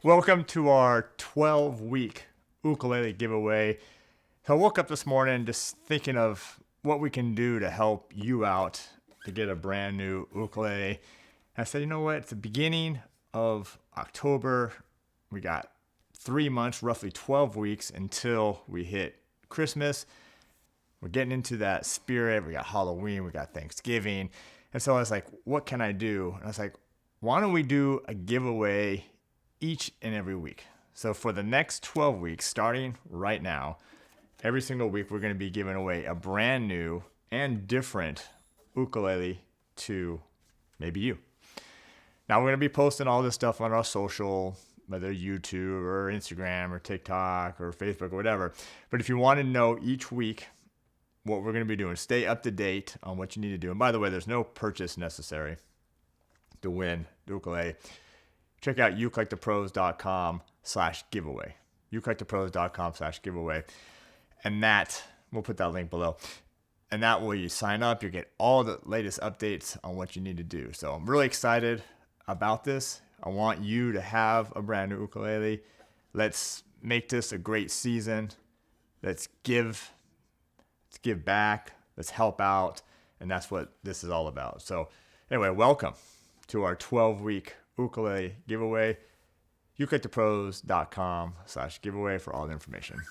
Welcome to our 12-week ukulele giveaway. So I woke up this morning just thinking of what we can do to help you out to get a brand new ukulele. I said, you know what? It's the beginning of October. We got 3 months, roughly 12 weeks until we hit Christmas. We're getting into that spirit. We got Halloween, we got Thanksgiving. And so I was like, what can I do? And I was like, why don't we do a giveaway each and every week? So for the next 12 weeks, starting right now, every single week we're going to be giving away a brand new and different ukulele to maybe you. Now we're going to be posting all this stuff on our social, whether YouTube or Instagram or TikTok or Facebook or whatever. But if you want to know each week what we're going to be doing, stay up to date on what you need to do. And by the way, there's no purchase necessary to win the ukulele. Check out ukelikethepros.com/giveaway. ukelikethepros.com/giveaway. And that, we'll put that link below. And that way you sign up, you get all the latest updates on what you need to do. So I'm really excited about this. I want you to have a brand new ukulele. Let's make this a great season. Let's give back. Let's help out. And that's what this is all about. So anyway, welcome to our 12-week ukulele giveaway. ukelikethepros.com/giveaway for all the information.